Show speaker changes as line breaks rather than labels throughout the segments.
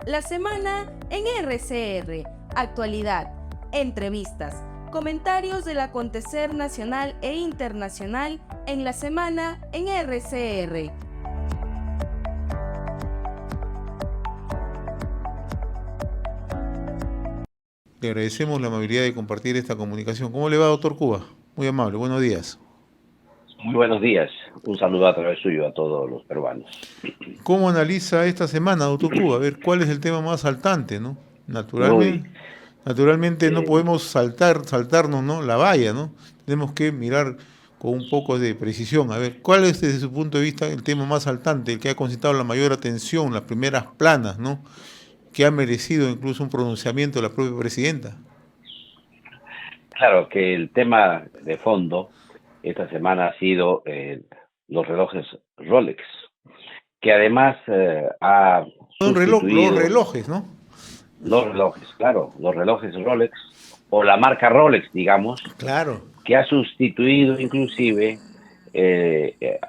La semana en RCR, actualidad, entrevistas, comentarios del acontecer nacional e internacional en la semana en RCR.
Le agradecemos la amabilidad de compartir esta comunicación. ¿Cómo le va, doctor Cuba? Muy amable, buenos días.
Muy buenos días. Un saludo a través suyo a todos los peruanos.
¿Cómo analiza esta semana, doctor Cuba? A ver, ¿cuál es el tema más saltante, no?
Uy,
Naturalmente no
eh,
podemos saltarnos, ¿no? La valla, ¿no? Tenemos que mirar con un poco de precisión. A ver, ¿cuál es desde su punto de vista el tema más saltante, el que ha concitado la mayor atención, las primeras planas, ¿no? Que ha merecido incluso un pronunciamiento de la propia presidenta?
claro que el tema de fondo esta semana ha sido los relojes Rolex, que además ha
Los
sustituido
relojes, ¿no?
los relojes, claro, los relojes Rolex o la marca Rolex, digamos,
Claro.
que ha sustituido inclusive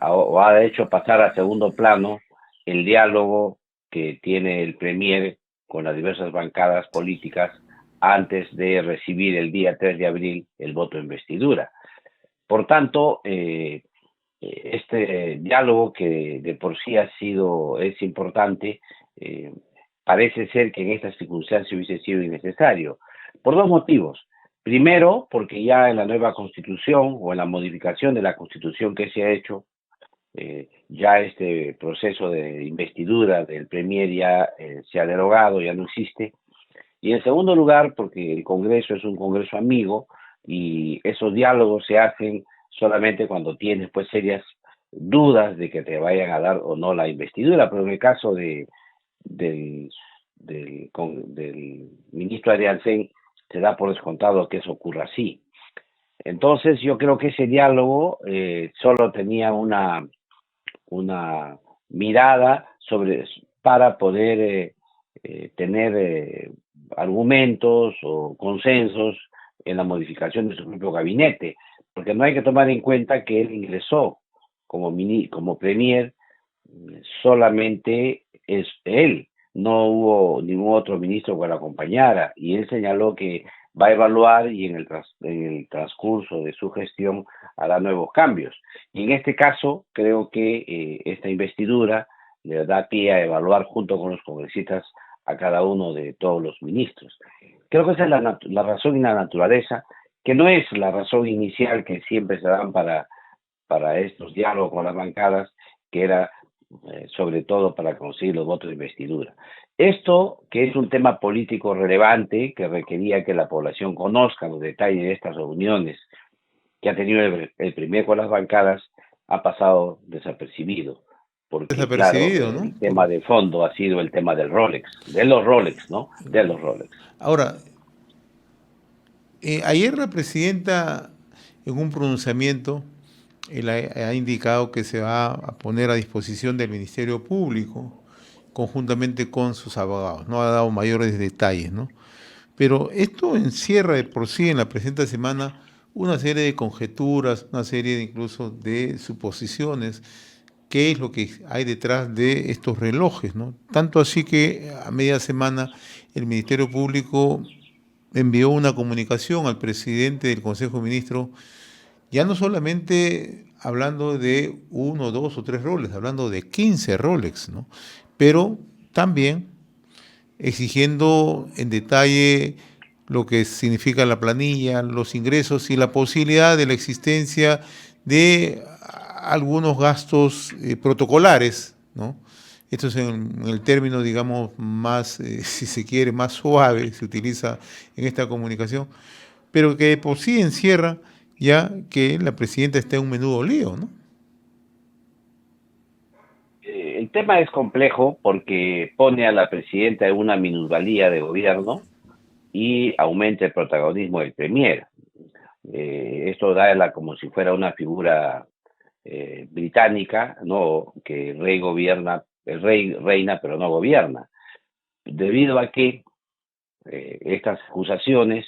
o ha hecho pasar a segundo plano el diálogo que tiene el Premier con las diversas bancadas políticas antes de recibir el día 3 de abril el voto de investidura. Por tanto, este diálogo que de por sí es importante, eh, parece ser que en estas circunstancias hubiese sido innecesario, por dos motivos. Primero, porque ya en la nueva constitución o en la modificación de la constitución que se ha hecho, ya este proceso de investidura del Premier ya se ha derogado, ya no existe. Y en segundo lugar, porque el Congreso es un Congreso amigo y esos diálogos se hacen solamente cuando tienes pues serias dudas de que te vayan a dar o no la investidura, pero en el caso del, del ministro Ariansen se da por descontado que eso ocurra así. Entonces yo creo que ese diálogo solo tenía una mirada para poder tener argumentos o consensos en la modificación de su propio gabinete, porque no hay que tomar en cuenta que él ingresó como premier, solamente es él, no hubo ningún otro ministro que lo acompañara, y él señaló que va a evaluar y en el transcurso de su gestión hará nuevos cambios. Y en este caso, creo que esta investidura le da pie a evaluar junto con los congresistas a cada uno de todos los ministros. Creo que esa es la razón y la naturaleza, que no es la razón inicial que siempre se dan para estos diálogos con las bancadas, que era sobre todo para conseguir los votos de investidura. Esto, que es un tema político relevante, que requería que la población conozca los detalles de estas reuniones que ha tenido el Premier con las bancadas, ha pasado desapercibido. Porque, claro,
Desapercibido, ¿no?
el tema de fondo ha sido el tema del Rolex, de los Rolex, ¿no? De los Rolex.
Ahora, ayer la presidenta, en un pronunciamiento, él ha indicado que se va a poner a disposición del Ministerio Público conjuntamente con sus abogados. No ha dado mayores detalles, ¿no? Pero esto encierra de por sí en la presente semana una serie de conjeturas, una serie de incluso de suposiciones, qué es lo que hay detrás de estos relojes, ¿no? Tanto así que a media semana el Ministerio Público envió una comunicación al presidente del Consejo de Ministros, ya no solamente hablando de uno, dos o tres Rolex, hablando de 15 Rolex, ¿no? Pero también exigiendo en detalle lo que significa la planilla, los ingresos y la posibilidad de la existencia de algunos gastos protocolares, ¿no? Esto es en el término, digamos, más, si se quiere, más suave, se utiliza en esta comunicación, pero que de por sí encierra ya que la presidenta está en un menudo lío, ¿no?
El tema es complejo porque pone a la presidenta en una minusvalía de gobierno y aumenta el protagonismo del Premier. Esto da como si fuera una figura británica, no que el rey reina pero no gobierna, debido a que estas acusaciones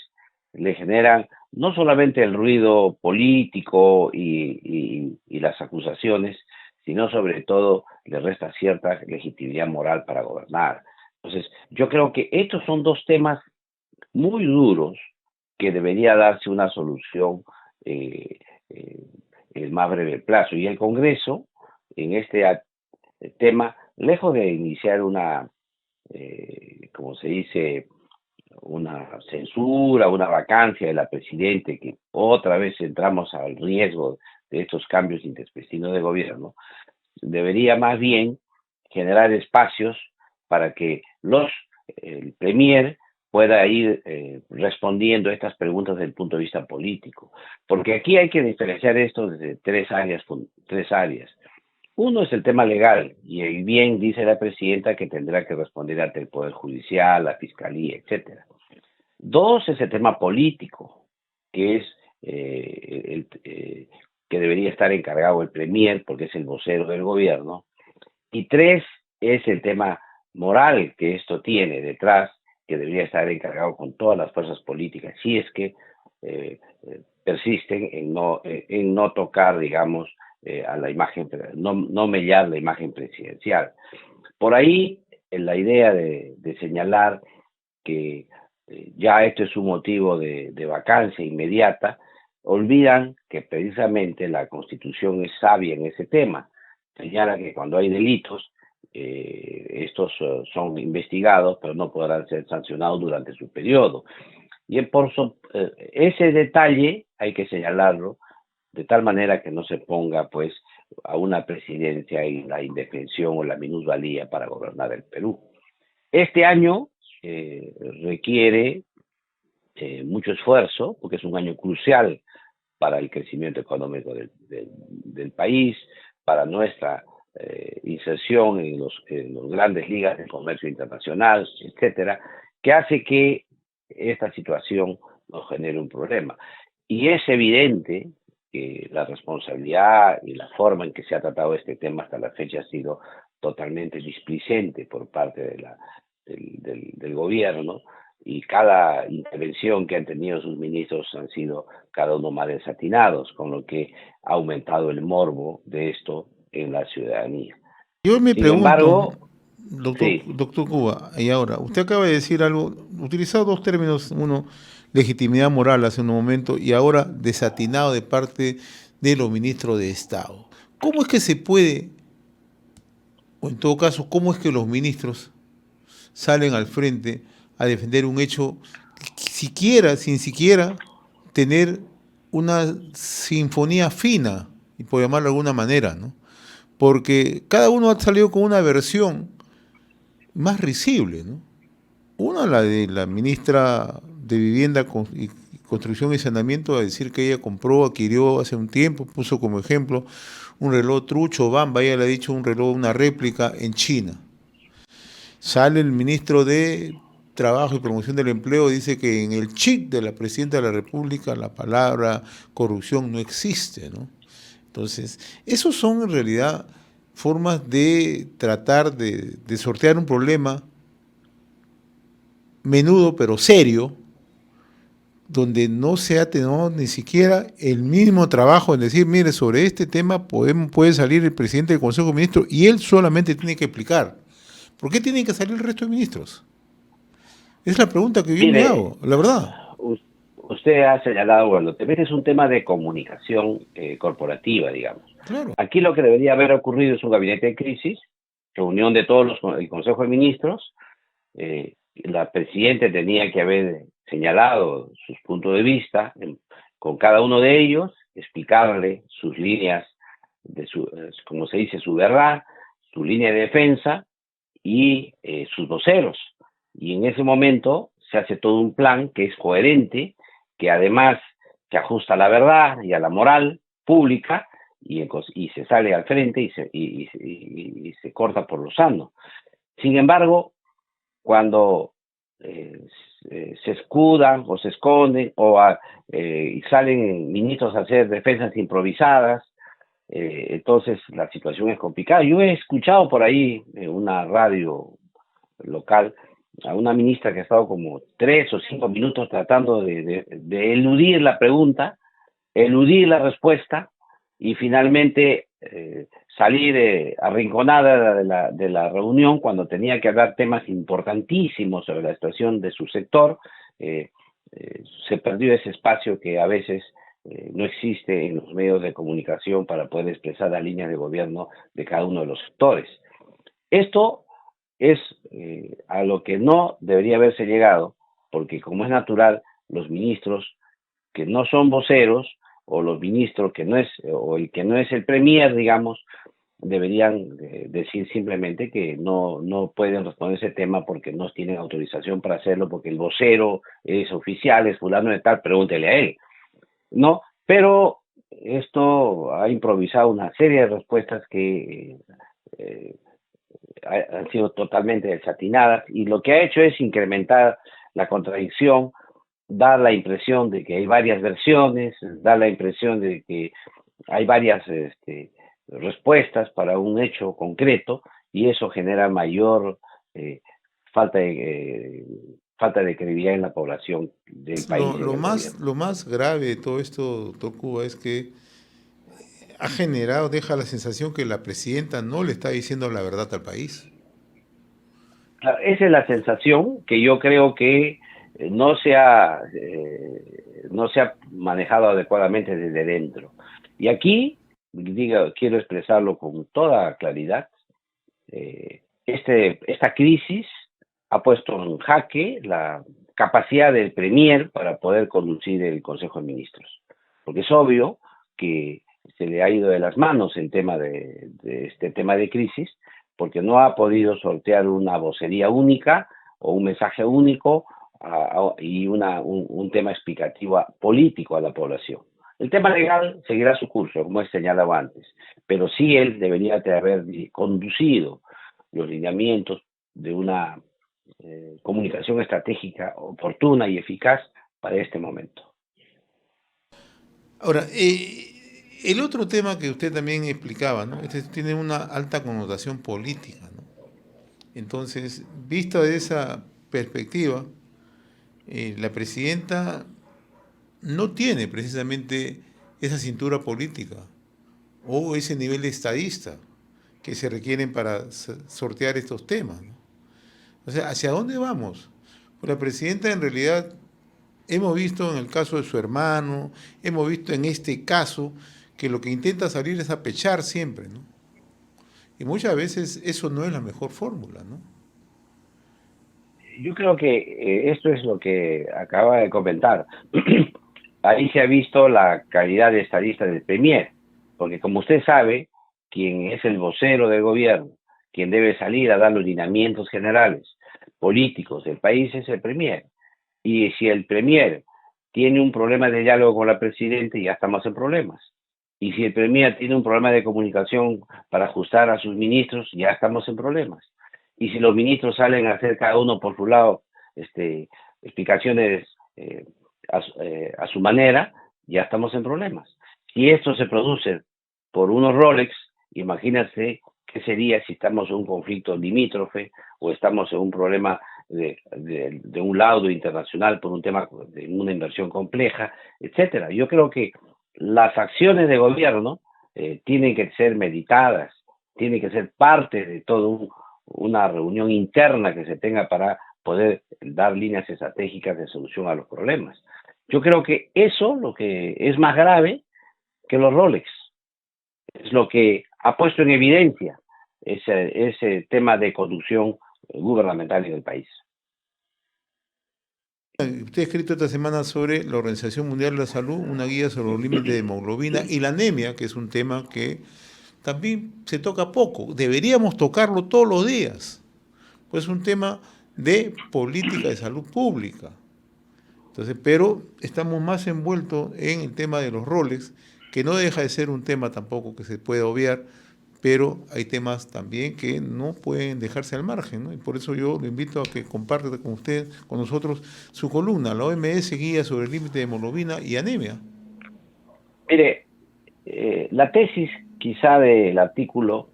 le generan no solamente el ruido político y las acusaciones, sino sobre todo le resta cierta legitimidad moral para gobernar. Entonces, yo creo que estos son dos temas muy duros que debería darse una solución eh, eh, en el más breve plazo. Y el Congreso, en este tema, lejos de iniciar una, como se dice, una censura, una vacancia de la presidente, que otra vez entramos al riesgo de estos cambios intempestivos de gobierno, debería más bien generar espacios para que el Premier pueda ir respondiendo a estas preguntas desde el punto de vista político. Porque aquí hay que diferenciar esto desde tres áreas. Uno es el tema legal, y bien dice la presidenta que tendrá que responder ante el Poder Judicial, la Fiscalía, etcétera. Dos es el tema político, que es que debería estar encargado el Premier, porque es el vocero del gobierno. Y tres es el tema moral que esto tiene detrás, que debería estar encargado con todas las fuerzas políticas, si es que persisten en no tocar, digamos, a la imagen, no mellar la imagen presidencial. Por ahí, en la idea de señalar que ya esto es un motivo de vacancia inmediata, olvidan que precisamente la Constitución es sabia en ese tema. Señala que cuando hay delitos, estos son investigados, pero no podrán ser sancionados durante su periodo. Y ese detalle hay que señalarlo de tal manera que no se ponga pues a una presidencia en la indefensión o la minusvalía para gobernar el Perú. Este año requiere mucho esfuerzo, porque es un año crucial para el crecimiento económico del país, para nuestra inserción en los grandes ligas de comercio internacional, etcétera, que hace que esta situación nos genere un problema. Y es evidente que la responsabilidad y la forma en que se ha tratado este tema hasta la fecha ha sido totalmente displicente por parte del gobierno, y cada intervención que han tenido sus ministros han sido cada uno más desatinados, con lo que ha aumentado el morbo de esto en la ciudadanía.
Yo me
Sin
pregunto,
embargo, sí,
doctor Cuba, y ahora, usted acaba de decir algo, utilizado dos términos, uno, legitimidad moral hace un momento, y ahora desatinado de parte de los ministros de Estado. ¿Cómo es que se puede, o en todo caso, cómo es que los ministros salen al frente a defender un hecho sin siquiera tener una sinfonía fina, y por llamarlo de alguna manera, ¿no? Porque cada uno ha salido con una versión más risible, ¿no? Una, la de la ministra de Vivienda y Construcción y Saneamiento, a decir que ella adquirió hace un tiempo, puso como ejemplo un reloj trucho, Bamba, ella le ha dicho un reloj, una réplica en China. Sale el ministro de Trabajo y Promoción del Empleo, dice que en el chip de la Presidenta de la República la palabra corrupción no existe, ¿no? Entonces, esos son en realidad formas de tratar de sortear un problema menudo pero serio, donde no se ha tenido ni siquiera el mismo trabajo en decir, mire, sobre este tema puede salir el presidente del Consejo de Ministros y él solamente tiene que explicar. ¿Por qué tienen que salir el resto de ministros? Es la pregunta que yo me hago, la verdad.
Usted ha señalado, bueno, también es un tema de comunicación corporativa, digamos.
Claro.
Aquí lo que debería haber ocurrido es un gabinete de crisis, reunión de todos el Consejo de Ministros. La presidenta tenía que haber señalado sus puntos de vista con cada uno de ellos, explicarle sus líneas, como se dice, su verdad, su línea de defensa y sus voceros. Y en ese momento se hace todo un plan que es coherente, que además se ajusta a la verdad y a la moral pública, y se sale al frente y se corta por lo sano. Sin embargo, cuando se escudan o se esconden y salen ministros a hacer defensas improvisadas, entonces la situación es complicada. Yo he escuchado por ahí en una radio local a una ministra que ha estado como 3 o 5 minutos tratando de eludir la pregunta, eludir la respuesta, y finalmente salir arrinconada de la reunión cuando tenía que hablar temas importantísimos sobre la situación de su sector. Se perdió ese espacio que a veces no existe en los medios de comunicación para poder expresar las líneas de gobierno de cada uno de los sectores. Esto es a lo que no debería haberse llegado, porque como es natural, los ministros que no son voceros, o los ministros que no es, o el que no es el premier, digamos, deberían decir simplemente que no pueden responder ese tema porque no tienen autorización para hacerlo, porque el vocero es oficial, es fulano de tal, pregúntele a él, ¿no? Pero esto ha improvisado una serie de respuestas que han sido totalmente desatinadas, y lo que ha hecho es incrementar la contradicción, dar la impresión de que hay varias versiones, dar la impresión de que hay varias respuestas para un hecho concreto, y eso genera mayor falta de credibilidad en la población del país y en el gobierno.
Lo más grave de todo esto, doctor Cuba, es que deja la sensación que la presidenta no le está diciendo la verdad al país.
Claro, esa es la sensación que yo creo que no se ha manejado adecuadamente desde dentro. Y aquí, quiero expresarlo con toda claridad, esta crisis ha puesto en jaque la capacidad del Premier para poder conducir el Consejo de Ministros. Porque es obvio que se le ha ido de las manos el tema de este tema de crisis, porque no ha podido sortear una vocería única o un mensaje único y un tema explicativo político a la población. El tema legal seguirá su curso, como he señalado antes, pero sí él debería de haber conducido los lineamientos de una comunicación estratégica oportuna y eficaz para este momento.
Ahora, el otro tema que usted también explicaba, ¿no? Este tiene una alta connotación política, ¿no? Entonces, vista de esa perspectiva, la presidenta no tiene precisamente esa cintura política o ese nivel de estadista que se requieren para sortear estos temas, ¿no? O sea, ¿hacia dónde vamos? Pues la presidenta en realidad, hemos visto en el caso de su hermano, hemos visto en este caso, que lo que intenta salir es a pechar siempre, ¿no? Y muchas veces eso no es la mejor fórmula, ¿no?
Yo creo que esto es lo que acaba de comentar. Ahí se ha visto la calidad de estadista del Premier, porque como usted sabe, quien es el vocero del gobierno, quien debe salir a dar los lineamientos generales políticos del país es el Premier. Y si el Premier tiene un problema de diálogo con la presidenta, ya estamos en problemas. Y si el Premier tiene un problema de comunicación para ajustar a sus ministros, ya estamos en problemas. Y si los ministros salen a hacer cada uno por su lado explicaciones a su manera, ya estamos en problemas. Si esto se produce por unos Rolex, imagínense qué sería si estamos en un conflicto limítrofe o estamos en un problema de un laudo internacional por un tema de una inversión compleja, etcétera. Yo creo que las acciones de gobierno tienen que ser meditadas, tienen que ser parte de todo una reunión interna que se tenga para poder dar líneas estratégicas de solución a los problemas. Yo creo que eso, lo que es más grave que los Rolex, es lo que ha puesto en evidencia ese tema de conducción gubernamental en el país.
Usted ha escrito esta semana sobre la Organización Mundial de la Salud, una guía sobre los límites de hemoglobina y la anemia, que es un tema que también se toca poco. Deberíamos tocarlo todos los días, pues es un tema de política de salud pública. Entonces, pero estamos más envueltos en el tema de los Rolex, que no deja de ser un tema tampoco que se puede obviar, pero hay temas también que no pueden dejarse al margen, ¿no? Y por eso yo le invito a que comparta con usted, con nosotros, su columna, la OMS Guía sobre el límite de hemoglobina y anemia.
Mire, la tesis quizá del artículo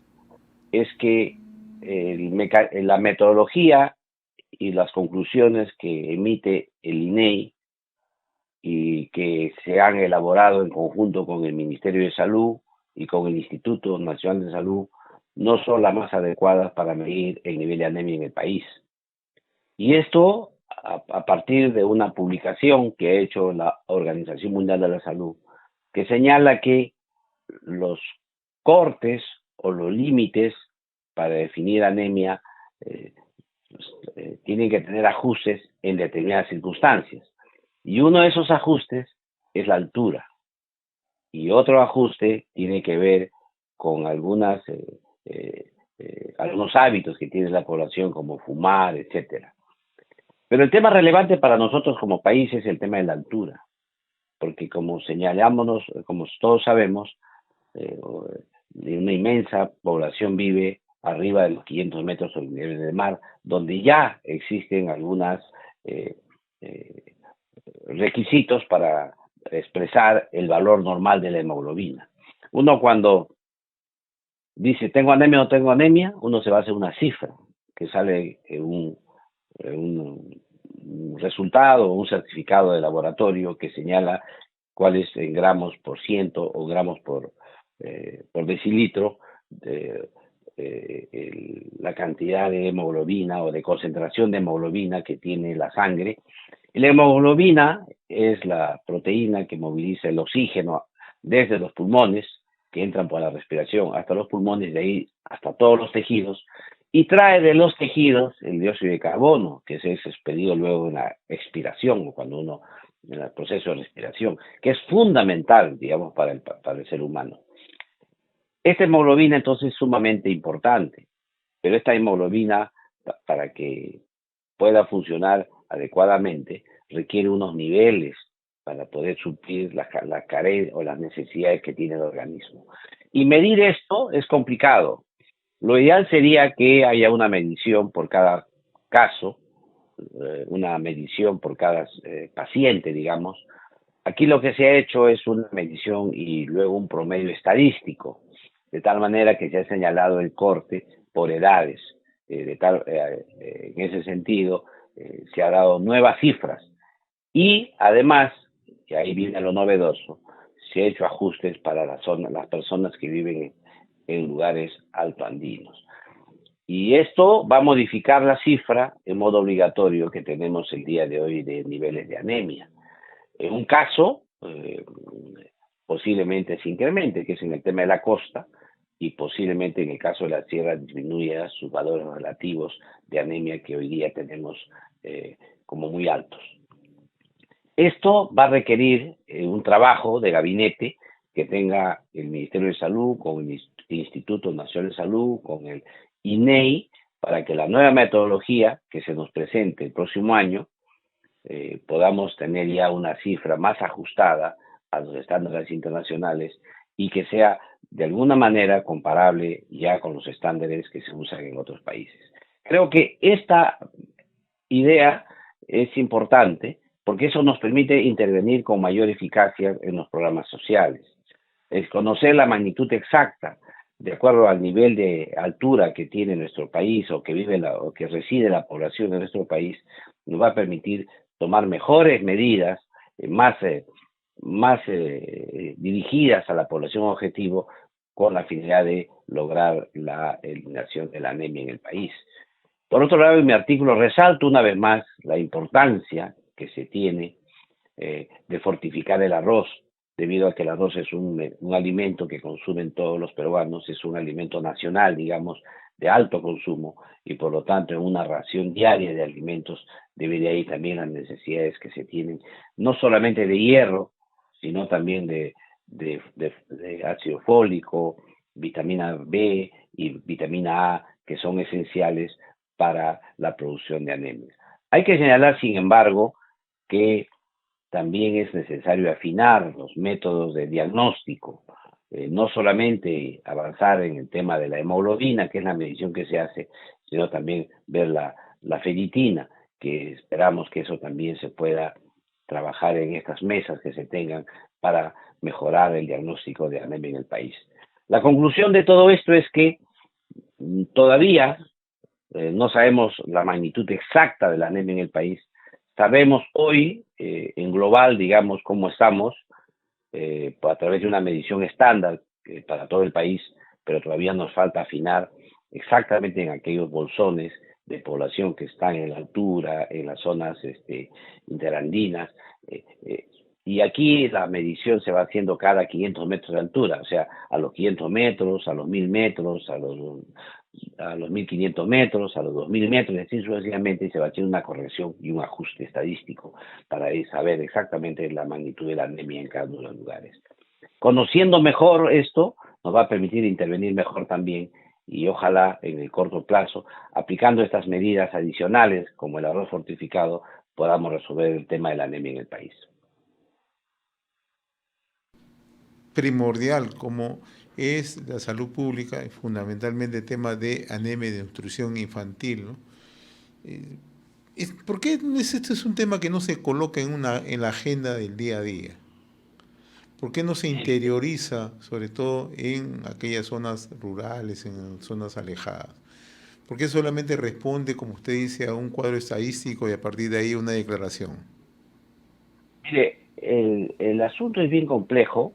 es que la metodología y las conclusiones que emite el INEI y que se han elaborado en conjunto con el Ministerio de Salud y con el Instituto Nacional de Salud no son las más adecuadas para medir el nivel de anemia en el país. Y esto a partir de una publicación que ha hecho la Organización Mundial de la Salud, que señala que los cortes o los límites para definir anemia tienen que tener ajustes en determinadas circunstancias. Y uno de esos ajustes es la altura. Y otro ajuste tiene que ver con algunos hábitos que tiene la población, como fumar, etcétera. Pero el tema relevante para nosotros como país es el tema de la altura, porque como señalámonos, como todos sabemos, una inmensa población vive arriba de los 500 metros sobre el nivel del mar, donde ya existen algunos requisitos para expresar el valor normal de la hemoglobina. Uno cuando dice tengo anemia o no tengo anemia, uno se basa en una cifra que sale en un resultado, un certificado de laboratorio que señala cuál es en gramos por ciento o gramos por decilitro la cantidad de hemoglobina o de concentración de hemoglobina que tiene la sangre. Y la hemoglobina es la proteína que moviliza el oxígeno desde los pulmones, que entran por la respiración, hasta los pulmones, de ahí hasta todos los tejidos, y trae de los tejidos el dióxido de carbono, que es expelido luego en la expiración, o cuando uno, en el proceso de respiración, que es fundamental, digamos, para el ser humano. Esta hemoglobina entonces es sumamente importante, pero esta hemoglobina, para que pueda funcionar adecuadamente, requiere unos niveles para poder suplir la carencia o las necesidades que tiene el organismo. Y medir esto es complicado. Lo ideal sería que haya una medición por cada caso, una medición por cada paciente, digamos. Aquí lo que se ha hecho es una medición y luego un promedio estadístico, de tal manera que se ha señalado el corte por edades. En ese sentido, se ha dado nuevas cifras. Y además, y ahí viene lo novedoso, se ha hecho ajustes para las personas que viven en lugares altoandinos. Y esto va a modificar la cifra en modo obligatorio que tenemos el día de hoy de niveles de anemia. En un caso, posiblemente se incremente, que es en el tema de la costa, y posiblemente en el caso de la sierra disminuya sus valores relativos de anemia que hoy día tenemos como muy altos. Esto va a requerir un trabajo de gabinete que tenga el Ministerio de Salud con el Instituto Nacional de Salud, con el INEI, para que la nueva metodología que se nos presente el próximo año podamos tener ya una cifra más ajustada a los estándares internacionales y que sea de alguna manera comparable ya con los estándares que se usan en otros países. Creo que esta idea es importante porque eso nos permite intervenir con mayor eficacia en los programas sociales. Es conocer la magnitud exacta de acuerdo al nivel de altura que tiene nuestro país o que vive o que reside la población de nuestro país, nos va a permitir tomar mejores medidas, más dirigidas a la población objetivo, con la finalidad de lograr la eliminación de la anemia en el país. Por otro lado, en mi artículo resalto una vez más la importancia que se tiene de fortificar el arroz, debido a que el arroz es un alimento que consumen todos los peruanos, es un alimento nacional, digamos, de alto consumo, y por lo tanto en una ración diaria de alimentos debe de ahí también las necesidades que se tienen, no solamente de hierro, sino también de ácido fólico, vitamina B y vitamina A, que son esenciales para la producción de anemia. Hay que señalar, sin embargo, que también es necesario afinar los métodos de diagnóstico, no solamente avanzar en el tema de la hemoglobina, que es la medición que se hace, sino también ver la ferritina, que esperamos que eso también se pueda trabajar en estas mesas que se tengan para mejorar el diagnóstico de anemia en el país. La conclusión de todo esto es que todavía no sabemos la magnitud exacta de la anemia en el país. Sabemos hoy, en global, digamos, cómo estamos, a través de una medición estándar para todo el país, pero todavía nos falta afinar exactamente en aquellos bolsones de población que están en la altura, en las zonas interandinas. Y aquí la medición se va haciendo cada 500 metros de altura, o sea, a los 500 metros, a los 1000 metros, a los 1500 metros, a los 2000 metros, y así sucesivamente se va haciendo una corrección y un ajuste estadístico para saber exactamente la magnitud de la anemia en cada uno de los lugares. Conociendo mejor esto, nos va a permitir intervenir mejor también y ojalá en el corto plazo, aplicando estas medidas adicionales como el arroz fortificado, podamos resolver el tema de la anemia en el país.
Primordial como es la salud pública, fundamentalmente el tema de anemia y de nutrición infantil, ¿no? ¿Por qué este es un tema que no se coloca en la agenda del día a día? ¿Por qué no se interioriza, sobre todo en aquellas zonas rurales, en zonas alejadas? ¿Por qué solamente responde, como usted dice, a un cuadro estadístico y a partir de ahí una declaración?
Mire, el asunto es bien complejo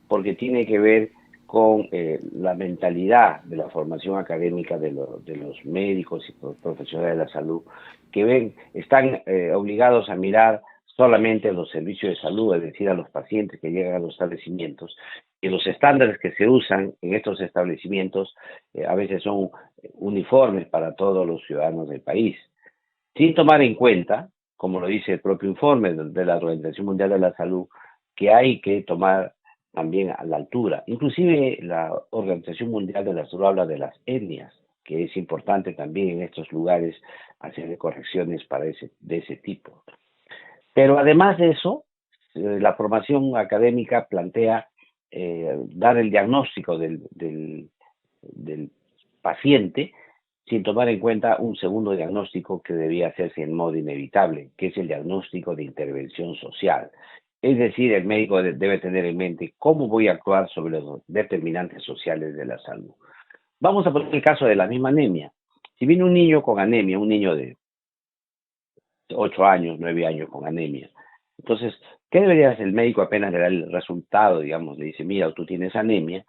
porque tiene que ver con la mentalidad de la formación académica de los médicos y profesionales de la salud, que están obligados a mirar solamente los servicios de salud, es decir, a los pacientes que llegan a los establecimientos, y los estándares que se usan en estos establecimientos a veces son uniformes para todos los ciudadanos del país, sin tomar en cuenta, como lo dice el propio informe de la Organización Mundial de la Salud, que hay que tomar también a la altura. Inclusive la Organización Mundial de la Salud habla de las etnias, que es importante también en estos lugares hacer correcciones de ese tipo. Pero además de eso, la formación académica plantea dar el diagnóstico del paciente sin tomar en cuenta un segundo diagnóstico que debía hacerse en modo inevitable, que es el diagnóstico de intervención social. Es decir, el médico debe tener en mente cómo voy a actuar sobre los determinantes sociales de la salud. Vamos a poner el caso de la misma anemia. Si viene un niño con anemia, un niño de 8 años, 9 años con anemia, entonces, ¿qué debería hacer el médico apenas le da el resultado, digamos, le dice, mira, tú tienes anemia?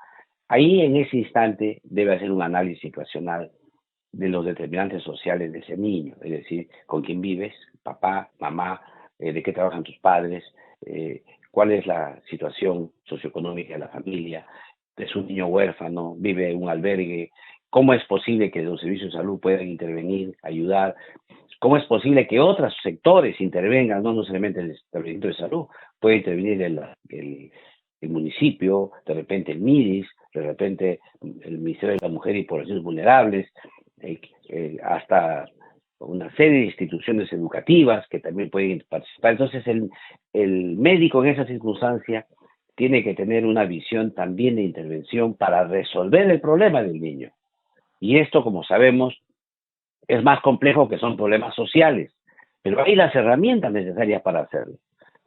Ahí en ese instante debe hacer un análisis situacional de los determinantes sociales de ese niño, es decir, con quién vives, papá, mamá, de qué trabajan tus padres, cuál es la situación socioeconómica de la familia, es un niño huérfano, vive en un albergue, cómo es posible que los servicios de salud puedan intervenir, ayudar, cómo es posible que otros sectores intervengan, no necesariamente el establecimiento de salud, puede intervenir el municipio, de repente el MIDIS, de repente el Ministerio de la Mujer y Poblaciones Vulnerables, hasta una serie de instituciones educativas que también pueden participar. Entonces el médico en esa circunstancia tiene que tener una visión también de intervención para resolver el problema del niño. Y esto, como sabemos, es más complejo, que son problemas sociales, pero hay las herramientas necesarias para hacerlo.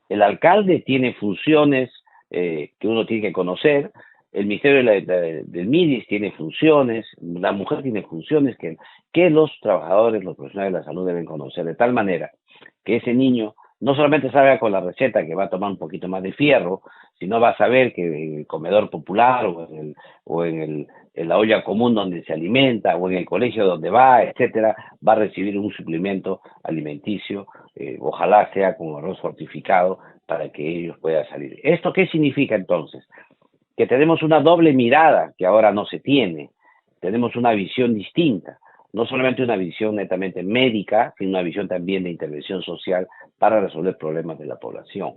El alcalde tiene funciones que uno tiene que conocer, el Ministerio del MIDIS tiene funciones, la mujer tiene funciones que los trabajadores, los profesionales de la salud deben conocer, de tal manera que ese niño no solamente salga con la receta que va a tomar un poquito más de fierro, sino va a saber que en el comedor popular o en la olla común donde se alimenta o en el colegio donde va, etcétera, va a recibir un suplemento alimenticio, ojalá sea con arroz fortificado, para que ellos puedan salir. ¿Esto qué significa entonces? Que tenemos una doble mirada que ahora no se tiene, tenemos una visión distinta, no solamente una visión netamente médica, sino una visión también de intervención social para resolver problemas de la población.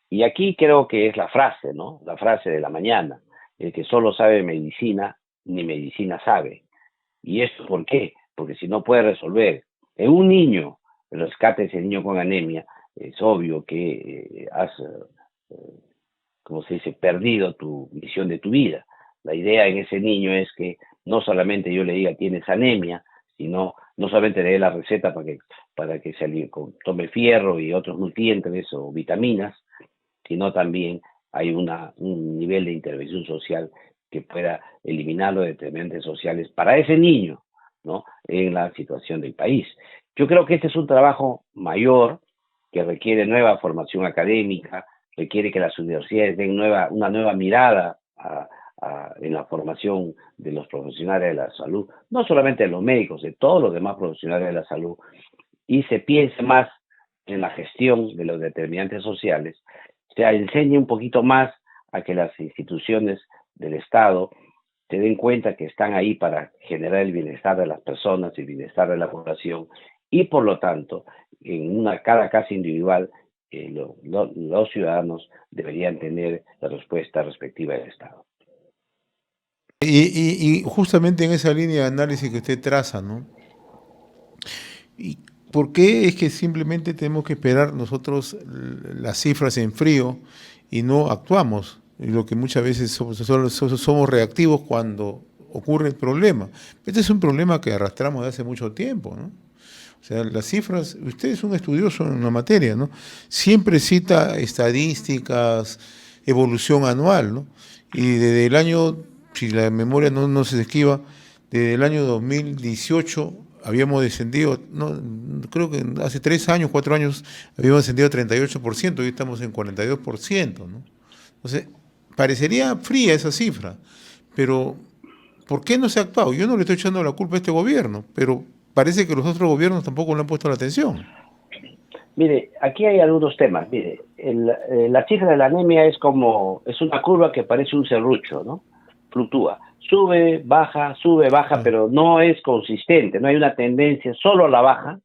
Y aquí creo que es la frase, ¿no? La frase de la mañana, el que solo sabe medicina, ni medicina sabe. ¿Y esto por qué? Porque si no puede resolver en un niño, el rescate de ese niño con anemia, es obvio que has como se dice, perdido tu visión de tu vida. La idea en ese niño es que no solamente yo le diga tienes anemia, sino no solamente le dé la receta para que se tome fierro y otros nutrientes o vitaminas, sino también hay un nivel de intervención social que pueda eliminar los determinantes sociales para ese niño, ¿no? En la situación del país. Yo creo que este es un trabajo mayor que requiere nueva formación académica, requiere que las universidades den una nueva mirada a en la formación de los profesionales de la salud, no solamente de los médicos, de todos los demás profesionales de la salud, y se piense más en la gestión de los determinantes sociales, se enseñe un poquito más a que las instituciones del Estado se den cuenta que están ahí para generar el bienestar de las personas, el bienestar de la población, y por lo tanto, en cada caso individual, los ciudadanos deberían tener la respuesta respectiva del Estado.
Y justamente en esa línea de análisis que usted traza, ¿no? ¿Y por qué es que simplemente tenemos que esperar nosotros las cifras en frío y no actuamos? Y lo que muchas veces somos reactivos cuando ocurre el problema. Este es un problema que arrastramos de hace mucho tiempo, ¿no? O sea, las cifras, usted es un estudioso en la materia, ¿no? Siempre cita estadísticas, evolución anual, ¿no? Y desde el año, si la memoria no se esquiva, desde el año 2018 habíamos descendido, no, creo que hace 3 años, 4 años, habíamos descendido a 38%, hoy estamos en 42%, ¿no? Entonces, parecería fría esa cifra, pero ¿por qué no se ha actuado? Yo no le estoy echando la culpa a este gobierno, pero parece que los otros gobiernos tampoco le han puesto la atención.
Mire, aquí hay algunos temas. Mire, la cifra de la anemia es una curva que parece un serrucho, ¿no? Fluctúa. Sube, baja, pero no es consistente. No hay una tendencia solo a la baja,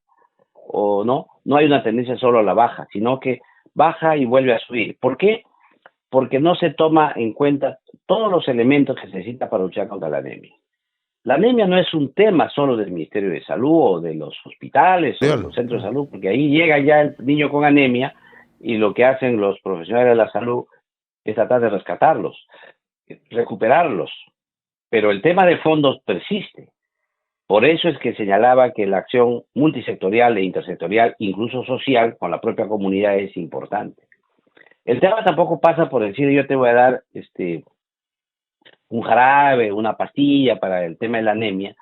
o no hay una tendencia solo a la baja, sino que baja y vuelve a subir. ¿Por qué? Porque no se toma en cuenta todos los elementos que se necesita para luchar contra la anemia. La anemia no es un tema solo del Ministerio de Salud o de los hospitales o de los centros de salud, porque ahí llega ya el niño con anemia y lo que hacen los profesionales de la salud es tratar de rescatarlos, recuperarlos. Pero el tema de fondos persiste. Por eso es que señalaba que la acción multisectorial e intersectorial, incluso social, con la propia comunidad es importante. El tema tampoco pasa por decir yo te voy a dar un jarabe, una pastilla para el tema de la anemia,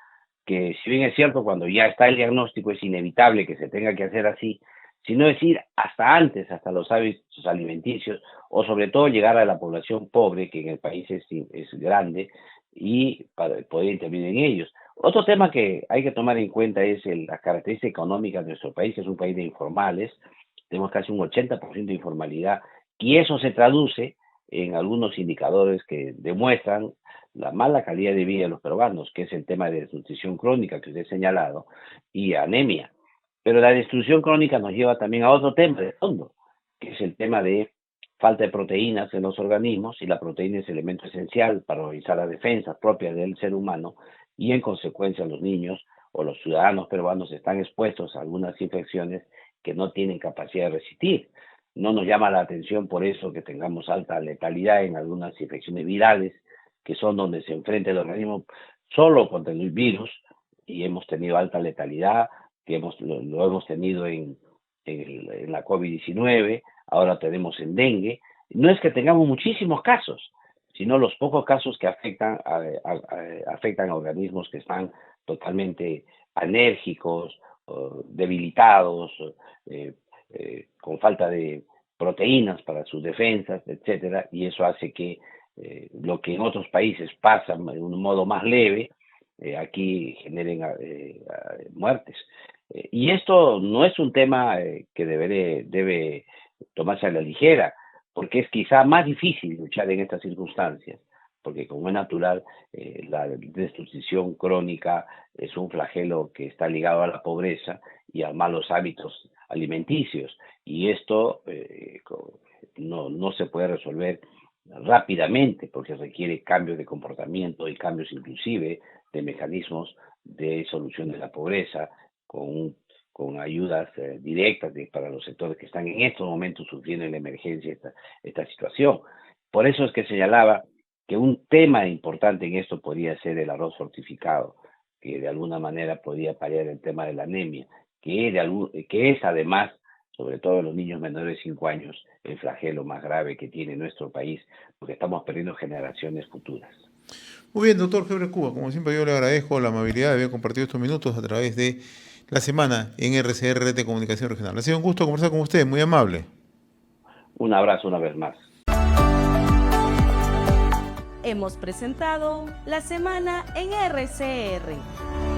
que si bien es cierto, cuando ya está el diagnóstico es inevitable que se tenga que hacer así, sino decir hasta antes, hasta los hábitos alimenticios, o sobre todo llegar a la población pobre, que en el país es grande, y para poder intervenir en ellos. Otro tema que hay que tomar en cuenta es las características económicas de nuestro país, que es un país de informales, tenemos casi un 80% de informalidad, y eso se traduce en algunos indicadores que demuestran la mala calidad de vida de los peruanos, que es el tema de desnutrición crónica que usted ha señalado, y anemia. Pero la desnutrición crónica nos lleva también a otro tema de fondo, que es el tema de falta de proteínas en los organismos, y la proteína es elemento esencial para realizar las defensas propias del ser humano, y en consecuencia los niños o los ciudadanos peruanos están expuestos a algunas infecciones que no tienen capacidad de resistir. No nos llama la atención por eso que tengamos alta letalidad en algunas infecciones virales, que son donde se enfrenta el organismo solo contra el virus, y hemos tenido alta letalidad, que lo hemos tenido en la COVID-19, ahora tenemos en dengue. No es que tengamos muchísimos casos, sino los pocos casos que afectan a organismos que están totalmente anérgicos, debilitados, con falta de proteínas para sus defensas, etcétera, y eso hace que lo que en otros países pasa de un modo más leve, aquí generen muertes. Y esto no es un tema que debe tomarse a la ligera, porque es quizá más difícil luchar en estas circunstancias, porque como es natural, la desnutrición crónica es un flagelo que está ligado a la pobreza y a malos hábitos alimenticios, y esto no se puede resolver rápidamente porque requiere cambios de comportamiento y cambios inclusive de mecanismos de solución de la pobreza con ayudas directas para los sectores que están en estos momentos sufriendo en la emergencia esta situación. Por eso es que señalaba que un tema importante en esto podría ser el arroz fortificado, que de alguna manera podría paliar el tema de la anemia, que es además, sobre todo en los niños menores de 5 años, el flagelo más grave que tiene nuestro país, porque estamos perdiendo generaciones futuras.
Muy bien, doctor Febre Cuba, como siempre yo le agradezco la amabilidad de haber compartido estos minutos a través de la semana en RCR de Comunicación Regional. Ha sido un gusto conversar con usted, muy amable.
Un abrazo una vez más.
Hemos presentado La Semana en RCR.